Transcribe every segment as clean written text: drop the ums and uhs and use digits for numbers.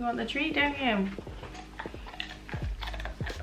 You want the treat, don't you?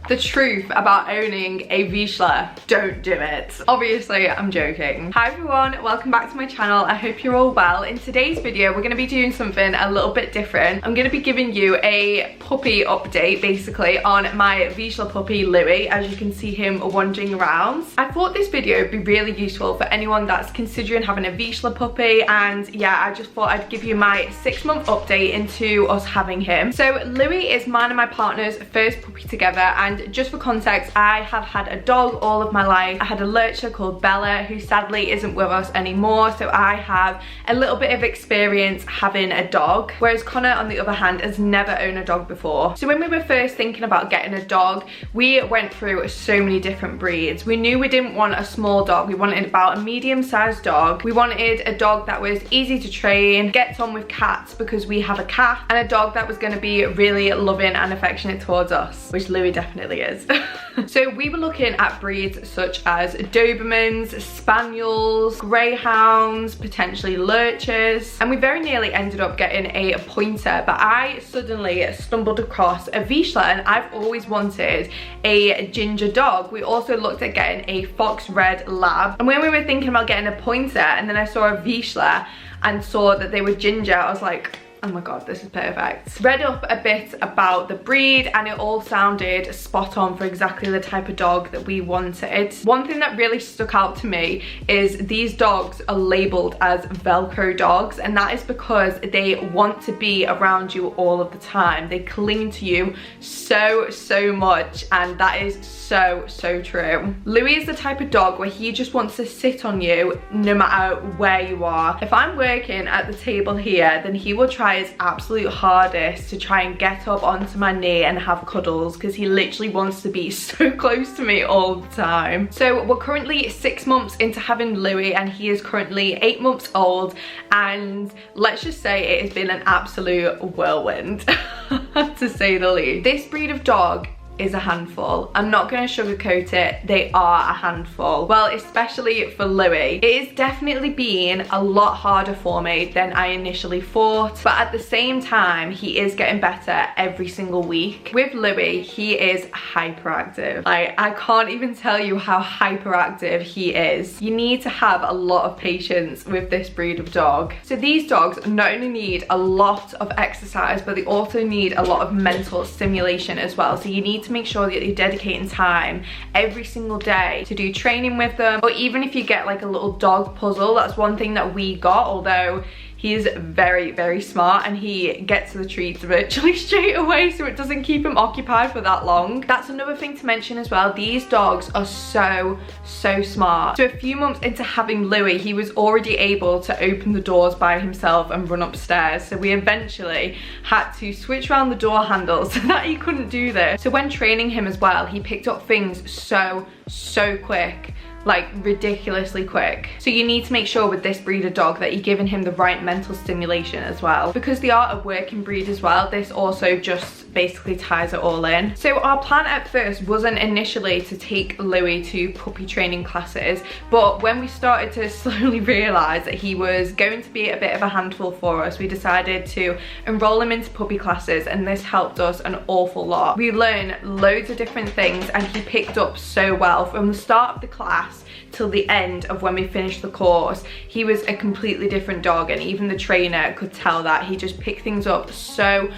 The truth about owning a Vizsla, don't do it. Obviously, I'm joking. Hi everyone, welcome back to my channel. I hope you're all well. In today's video, we're gonna be doing something a little bit different. I'm gonna be giving you a puppy update, basically, on my Vizsla puppy, Louie, as you can see him wandering around. I thought this video would be really useful for anyone that's considering having a Vizsla puppy, and yeah, I just thought I'd give you my 6-month update into us having him. So Louie is mine and my partner's first puppy together, and just for context, I have had a dog all of my life. I had a lurcher called Bella, who sadly isn't with us anymore, so I have a little bit of experience having a dog, whereas Connor, on the other hand, has never owned a dog before. So when we were first thinking about getting a dog, we went through so many different breeds. We knew we didn't want a small dog. We wanted about a medium-sized dog. We wanted a dog that was easy to train, gets on with cats because we have a cat, and a dog that was going to be really loving and affectionate towards us, which Louie definitely is. So we were looking at breeds such as Dobermans, Spaniels, Greyhounds, potentially Lurchers, and we very nearly ended up getting a pointer, but I suddenly stumbled across a Vizsla, and I've always wanted a ginger dog. We also looked at getting a fox red lab, and when we were thinking about getting a pointer and then I saw a Vizsla and saw that they were ginger, I was like, oh my god, this is perfect. Read up a bit about the breed and it all sounded spot on for exactly the type of dog that we wanted. One thing that really stuck out to me is these dogs are labeled as Velcro dogs, and that is because they want to be around you all of the time. They cling to you so much, and that is so true. Louie is the type of dog where he just wants to sit on you no matter where you are. If I'm working at the table here, then he will try his absolute hardest to try and get up onto my knee and have cuddles, because he literally wants to be so close to me all the time. So we're currently 6 months into having Louie, and he is currently 8 months old, and let's just say it has been an absolute whirlwind to say the least. This breed of dog is a handful. I'm not going to sugarcoat it, they are a handful. Well, especially for Louie. It has definitely been a lot harder for me than I initially thought, but at the same time, he is getting better every single week. With Louie, he is hyperactive. I can't even tell you how hyperactive he is. You need to have a lot of patience with this breed of dog. So these dogs not only need a lot of exercise, but they also need a lot of mental stimulation as well. So you need to make sure that you're dedicating time every single day to do training with them, or even if you get like a little dog puzzle. That's one thing that we got, although he's very smart and he gets to the treats virtually straight away, so it doesn't keep him occupied for that long. That's another thing to mention as well. These dogs are so smart. So a few months into having Louie, he was already able to open the doors by himself and run upstairs. So we eventually had to switch around the door handles so that he couldn't do this. So when training him as well, he picked up things so quick, like ridiculously quick. So you need to make sure with this breed of dog that you're giving him the right mental stimulation as well. Because they are a working breed as well, this also just basically ties it all in. So our plan at first wasn't initially to take Louie to puppy training classes, but when we started to slowly realize that he was going to be a bit of a handful for us, we decided to enroll him into puppy classes, and this helped us an awful lot. We learned loads of different things, and he picked up so well from the start of the class till the end of when we finished the course. He was a completely different dog, and even the trainer could tell that. He just picked things up so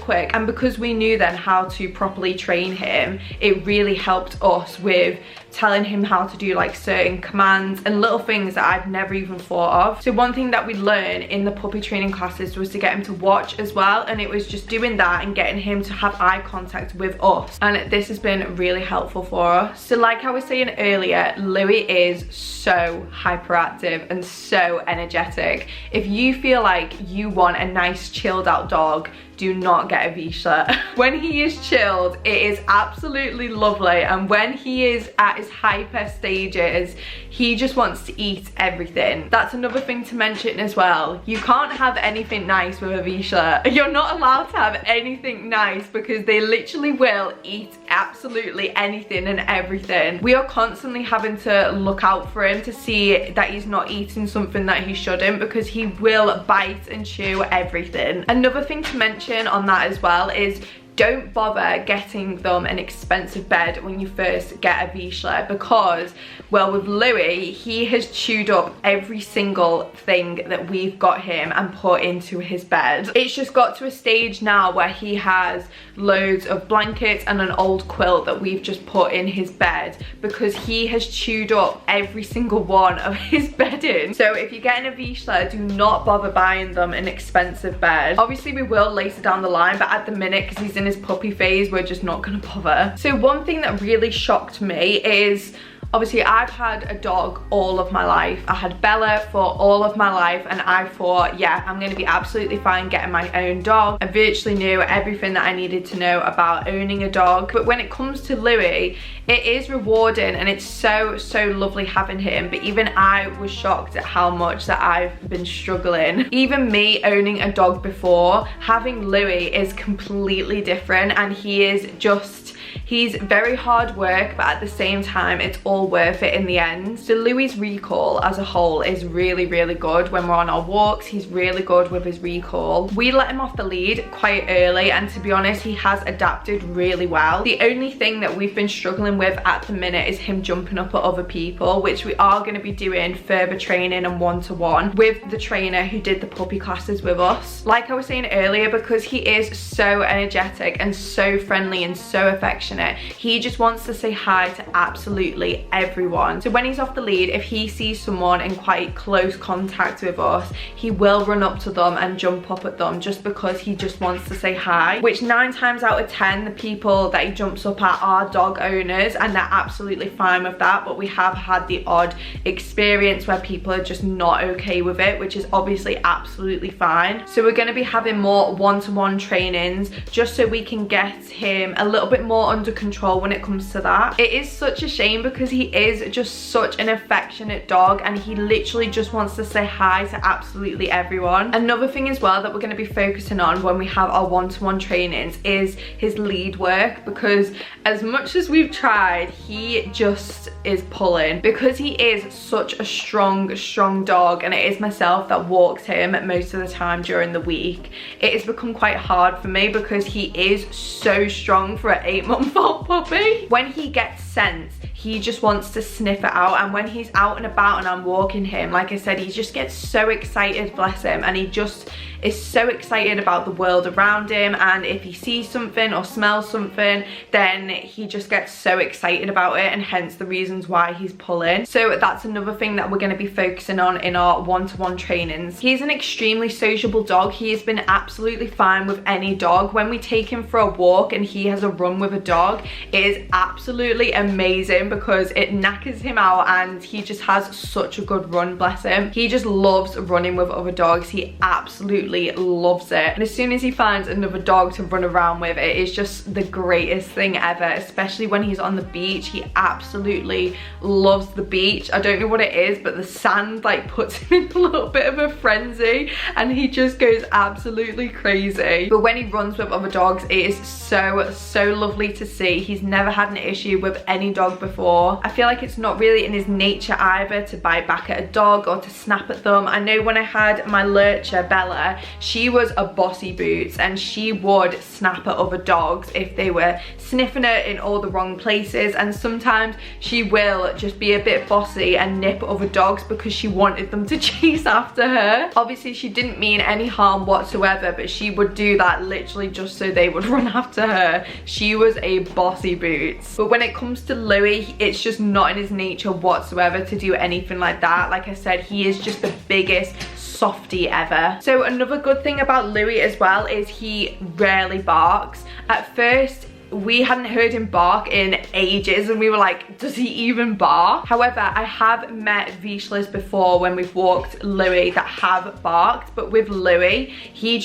quick, and because we knew then how to properly train him, it really helped us with telling him how to do like certain commands and little things that I'd never even thought of. So one thing that we learned in the puppy training classes was to get him to watch as well, and it was just doing that and getting him to have eye contact with us, and this has been really helpful for us. So like I was saying earlier, Louie is so hyperactive and so energetic. If you feel like you want a nice chilled out dog, do not get a Vizsla. When he is chilled, it is absolutely lovely, and when he is at his hyper stages, he just wants to eat everything. That's another thing to mention as well. You can't have anything nice with a Vizsla. You're not allowed to have anything nice because they literally will eat absolutely anything and everything. We are constantly having to look out for him to see that he's not eating something that he shouldn't, because he will bite and chew everything. Another thing to mention mention on that as well is don't bother getting them an expensive bed when you first get a Vizsla, because, well, with Louie, he has chewed up every single thing that we've got him and put into his bed. It's just got to a stage now where he has loads of blankets and an old quilt that we've just put in his bed because he has chewed up every single one of his bedding. So if you're getting a Vizsla, do not bother buying them an expensive bed. Obviously we will later down the line, but at the minute, because he's in his puppy phase, we're just not gonna bother. So one thing that really shocked me is, obviously I've had a dog all of my life. I had Bella for all of my life, and I thought, yeah, I'm gonna be absolutely fine getting my own dog. I virtually knew everything that I needed to know about owning a dog. But when it comes to Louie, it is rewarding and it's so lovely having him. But even I was shocked at how much that I've been struggling. Even me owning a dog before, having Louie is completely different, and he is just, he's very hard work, but at the same time it's all worth it in the end. So Louie's recall as a whole is really good. When we're on our walks, he's really good with his recall. We let him off the lead quite early, and to be honest, he has adapted really well. The only thing that we've been struggling with at the minute is him jumping up at other people, which we are going to be doing further training and one-to-one with the trainer who did the puppy classes with us. Like I was saying earlier, because he is so energetic and so friendly and so affectionate, he just wants to say hi to absolutely everyone. So when he's off the lead, if he sees someone in quite close contact with us, he will run up to them and jump up at them just because he just wants to say hi, which 9 times out of 10 the people that he jumps up at are dog owners, and they're absolutely fine with that. But we have had the odd experience where people are just not okay with it, which is obviously absolutely fine. So we're going to be having more one-to-one trainings just so we can get him a little bit more under control when it comes to that. It is such a shame because he is just such an affectionate dog, and he literally just wants to say hi to absolutely everyone. Another thing as well that we're going to be focusing on when we have our one-to-one trainings is his lead work, because as much as we've tried, he just is pulling. Because he is such a strong dog, and it is myself that walks him most of the time during the week, it has become quite hard for me because he is so strong for an 8-month-old puppy. When he gets scent, he just wants to sniff it out, and when he's out and about and I'm walking him, like I said, he just gets so excited, bless him, and he just is so excited about the world around him. And if he sees something or smells something, then he just gets so excited about it, and hence the reasons why he's pulling. So that's another thing that we're going to be focusing on in our one-to-one trainings. He's an extremely sociable dog. He has been absolutely fine with any dog. When we take him for a walk and he has a run with a dog, it is absolutely amazing because it knackers him out, and he just has such a good run, bless him. He just loves running with other dogs. He absolutely loves it, and as soon as he finds another dog to run around with, it is just the greatest thing ever, especially when he's on the beach. He absolutely loves the beach. I don't know what it is, but the sand like puts him in a little bit of a frenzy, and he just goes absolutely crazy. But when he runs with other dogs, it is so lovely to see. He's never had an issue with any dog before. I feel like it's not really in his nature either to bite back at a dog or to snap at them. I know when I had my lurcher Bella, she was a bossy boots, and she would snap at other dogs if they were sniffing her in all the wrong places, and sometimes she will just be a bit bossy and nip other dogs because she wanted them to chase after her. Obviously she didn't mean any harm whatsoever, but she would do that literally just so they would run after her. She was a bossy boots. But when it comes to Louie, it's just not in his nature whatsoever to do anything like that. Like I said, he is just the biggest softie ever. So another good thing about Louie as well is he rarely barks. At first we hadn't heard him bark in ages, and we were like, does he even bark? However, I have met Vizslas before when we've walked Louie that have barked, but with Louie, he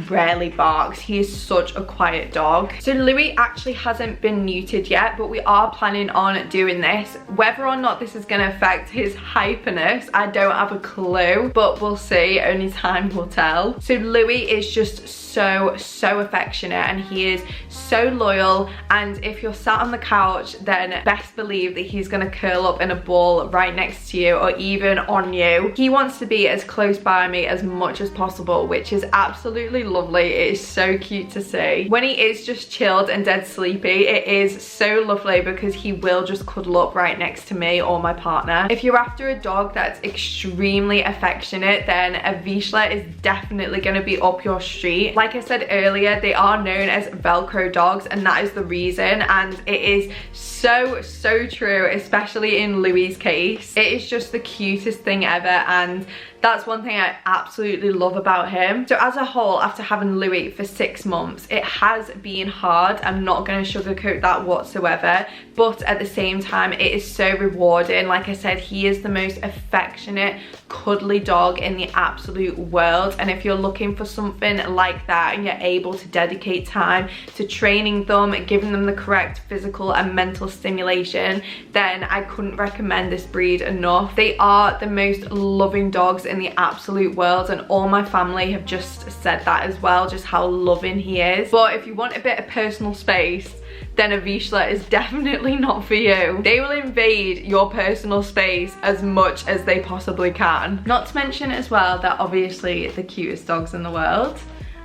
rarely barks. He is such a quiet dog. So Louie actually hasn't been neutered yet, but we are planning on doing this. Whether or not this is going to affect his hyperness, I don't have a clue, but we'll see. Only time will tell. So Louie is just so affectionate, and he is so loyal loyal, and if you're sat on the couch, then best believe that he's gonna curl up in a ball right next to you or even on you. He wants to be as close by me as much as possible, which is absolutely lovely. It is so cute to see. When he is just chilled and dead sleepy, it is so lovely because he will just cuddle up right next to me or my partner. If you're after a dog that's extremely affectionate, then a Vizsla is definitely going to be up your street. Like I said earlier, they are known as Velcro dogs, and that is the reason, and it is so true, especially in Louie's case. It is just the cutest thing ever, and that's one thing I absolutely love about him. So as a whole, after having Louie for 6 months, it has been hard. I'm not going to sugarcoat that whatsoever, but at the same time, it is so rewarding. Like I said, he is the most affectionate, cuddly dog in the absolute world, and if you're looking for something like that and you're able to dedicate time to training them and giving them the correct physical and mental stimulation, then I couldn't recommend this breed enough. They are the most loving dogs in the absolute world, and all my family have just said that as well, just how loving he is. But if you want a bit of personal space, then a Vizsla is definitely not for you. They will invade your personal space as much as they possibly can. Not to mention as well that obviously the cutest dogs in the world.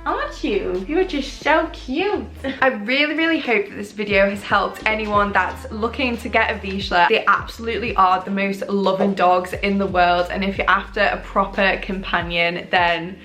Aren't you? You're just so cute. I really hope that this video has helped anyone that's looking to get a Vizsla. They absolutely are the most loving dogs in the world, and if you're after a proper companion, then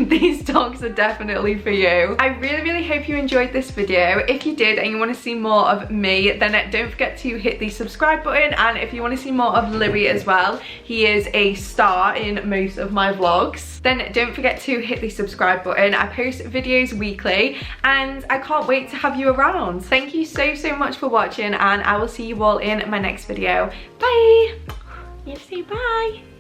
these dogs are definitely for you. I really hope you enjoyed this video. If you did and you want to see more of me, then don't forget to hit the subscribe button, and if you want to see more of Louie as well, he is a star in most of my vlogs, then don't forget to hit the subscribe button. I post videos weekly and I can't wait to have you around. Thank you so much for watching, and I will see you all in my next video. Bye! You have to say bye.